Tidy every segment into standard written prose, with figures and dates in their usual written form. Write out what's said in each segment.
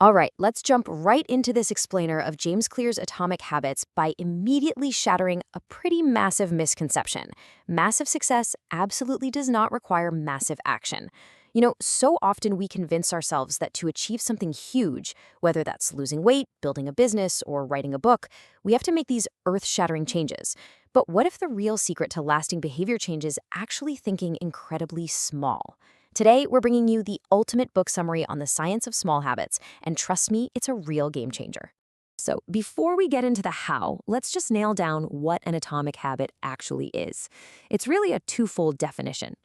All right, let's jump right into this explainer of James Clear's Atomic Habits by immediately shattering a pretty massive misconception. Massive success absolutely does not require massive action. So often we convince ourselves that to achieve something huge, whether that's losing weight, building a business, or writing a book, we have to make these earth-shattering changes. But what if the real secret to lasting behavior change is actually thinking incredibly small? Today, we're bringing you the ultimate book summary on the science of small habits, and trust me, it's a real game changer. So, before we get into the how, let's just nail down what an atomic habit actually is. It's really a twofold definition.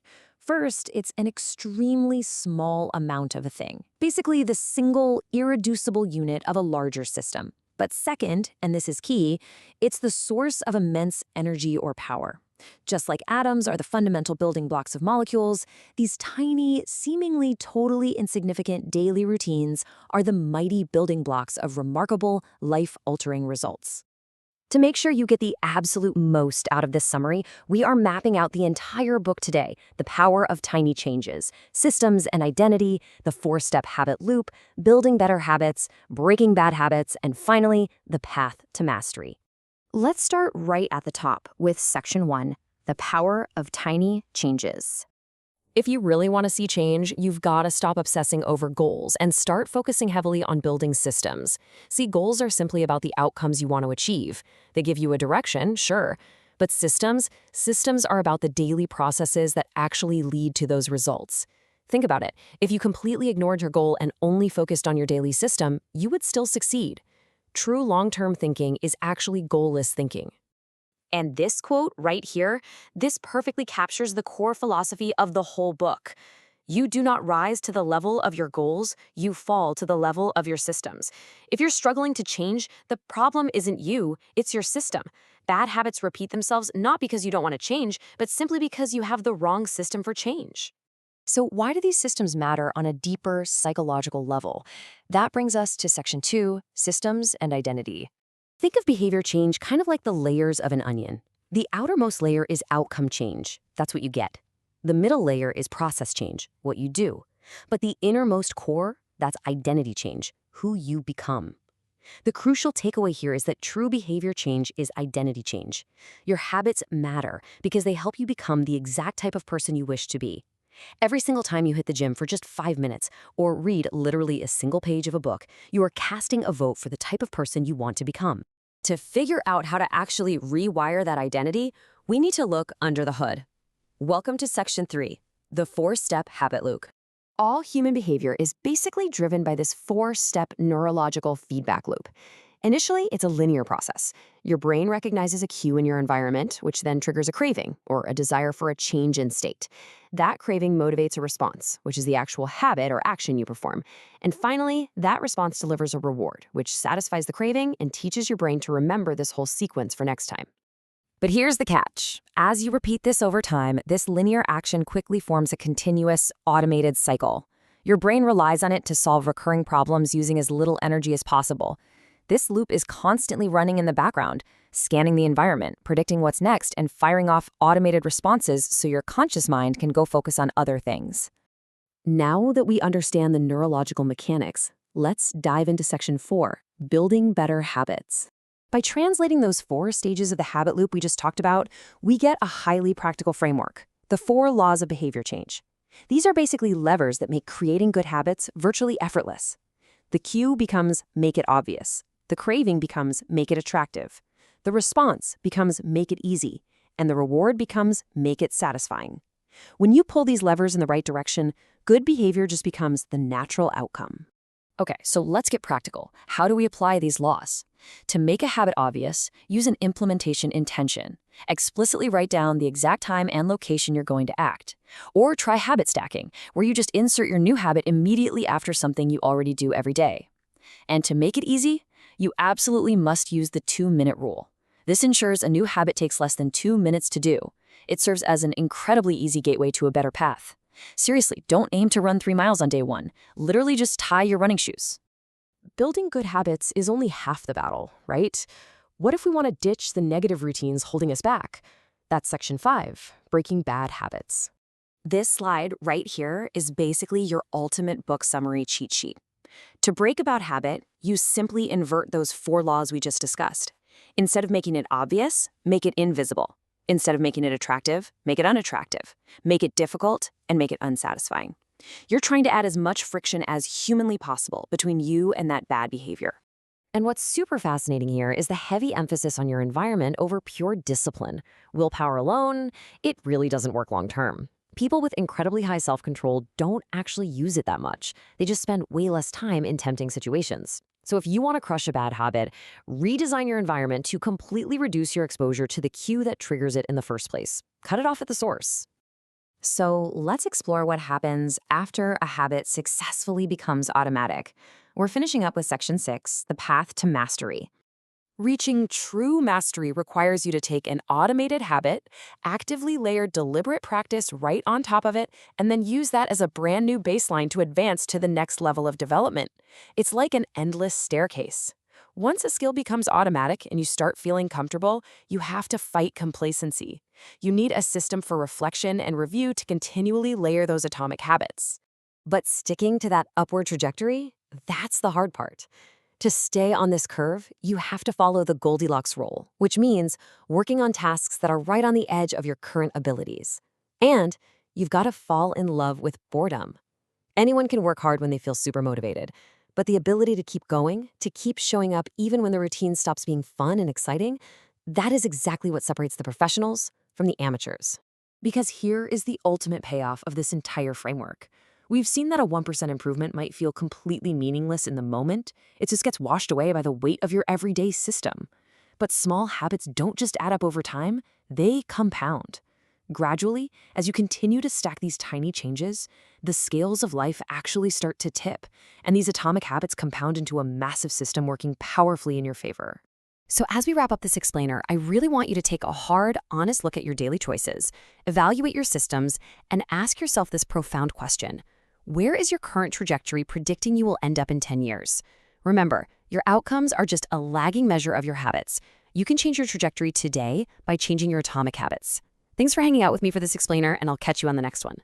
First, it's an extremely small amount of a thing, basically the single, irreducible unit of a larger system. But second, and this is key, it's the source of immense energy or power. Just like atoms are the fundamental building blocks of molecules, these tiny, seemingly totally insignificant daily routines are the mighty building blocks of remarkable, life-altering results. To make sure you get the absolute most out of this summary, we are mapping out the entire book today: the power of tiny changes, systems and identity, the four-step habit loop, building better habits, breaking bad habits, and finally, the path to mastery. Let's start right at the top with Section 1, the power of tiny changes. If you really want to see change, you've got to stop obsessing over goals and start focusing heavily on building systems. See, goals are simply about the outcomes you want to achieve. They give you a direction, sure, but systems are about the daily processes that actually lead to those results. Think about it. If you completely ignored your goal and only focused on your daily system, you would still succeed. True long-term thinking is actually goalless thinking. And this quote right here, this perfectly captures the core philosophy of the whole book. You do not rise to the level of your goals, you fall to the level of your systems. If you're struggling to change, the problem isn't you, it's your system. Bad habits repeat themselves not because you don't want to change, but simply because you have the wrong system for change. So why do these systems matter on a deeper psychological level? That brings us to Section 2, Systems and Identity. Think of behavior change kind of like the layers of an onion. The outermost layer is outcome change. That's what you get. The middle layer is process change, what you do. But the innermost core, that's identity change, who you become. The crucial takeaway here is that true behavior change is identity change. Your habits matter because they help you become the exact type of person you wish to be. Every single time you hit the gym for just 5 minutes or read literally a single page of a book, you are casting a vote for the type of person you want to become. To figure out how to actually rewire that identity, we need to look under the hood. Welcome to Section 3, the 4-step habit loop. All human behavior is basically driven by this 4-step neurological feedback loop. Initially, it's a linear process. Your brain recognizes a cue in your environment, which then triggers a craving or a desire for a change in state. That craving motivates a response, which is the actual habit or action you perform. And finally, that response delivers a reward, which satisfies the craving and teaches your brain to remember this whole sequence for next time. But here's the catch. As you repeat this over time, this linear action quickly forms a continuous, automated cycle. Your brain relies on it to solve recurring problems using as little energy as possible. This loop is constantly running in the background, scanning the environment, predicting what's next, and firing off automated responses so your conscious mind can go focus on other things. Now that we understand the neurological mechanics, let's dive into Section 4, Building Better Habits. By translating those 4 stages of the habit loop we just talked about, we get a highly practical framework, the 4 laws of behavior change. These are basically levers that make creating good habits virtually effortless. The cue becomes make it obvious. The craving becomes make it attractive. The response becomes make it easy. And the reward becomes make it satisfying. When you pull these levers in the right direction, good behavior just becomes the natural outcome. Okay, so let's get practical. How do we apply these laws? To make a habit obvious, use an implementation intention. Explicitly write down the exact time and location you're going to act. Or try habit stacking, where you just insert your new habit immediately after something you already do every day. And to make it easy, you absolutely must use the 2-minute rule. This ensures a new habit takes less than 2 minutes to do. It serves as an incredibly easy gateway to a better path. Seriously, don't aim to run 3 miles on day 1. Literally just tie your running shoes. Building good habits is only half the battle, right? What if we want to ditch the negative routines holding us back? That's Section 5, Breaking Bad Habits. This slide right here is basically your ultimate book summary cheat sheet. To break a bad habit, you simply invert those 4 laws we just discussed. Instead of making it obvious, make it invisible. Instead of making it attractive, make it unattractive. Make it difficult, and make it unsatisfying. You're trying to add as much friction as humanly possible between you and that bad behavior. And what's super fascinating here is the heavy emphasis on your environment over pure discipline. Willpower alone, it really doesn't work long term. People with incredibly high self-control don't actually use it that much. They just spend way less time in tempting situations. So if you want to crush a bad habit, redesign your environment to completely reduce your exposure to the cue that triggers it in the first place. Cut it off at the source. So let's explore what happens after a habit successfully becomes automatic. We're finishing up with Section 6, the path to mastery. Reaching true mastery requires you to take an automated habit, actively layer deliberate practice right on top of it, and then use that as a brand new baseline to advance to the next level of development. It's like an endless staircase. Once a skill becomes automatic and you start feeling comfortable, you have to fight complacency. You need a system for reflection and review to continually layer those atomic habits. But sticking to that upward trajectory, that's the hard part. To stay on this curve, you have to follow the Goldilocks rule, which means working on tasks that are right on the edge of your current abilities. And you've got to fall in love with boredom. Anyone can work hard when they feel super motivated, but the ability to keep going, to keep showing up even when the routine stops being fun and exciting, that is exactly what separates the professionals from the amateurs. Because here is the ultimate payoff of this entire framework. We've seen that a 1% improvement might feel completely meaningless in the moment. It just gets washed away by the weight of your everyday system. But small habits don't just add up over time, they compound. Gradually, as you continue to stack these tiny changes, the scales of life actually start to tip, and these atomic habits compound into a massive system working powerfully in your favor. So as we wrap up this explainer, I really want you to take a hard, honest look at your daily choices, evaluate your systems, and ask yourself this profound question. Where is your current trajectory predicting you will end up in 10 years? Remember, your outcomes are just a lagging measure of your habits. You can change your trajectory today by changing your atomic habits. Thanks for hanging out with me for this explainer, and I'll catch you on the next one.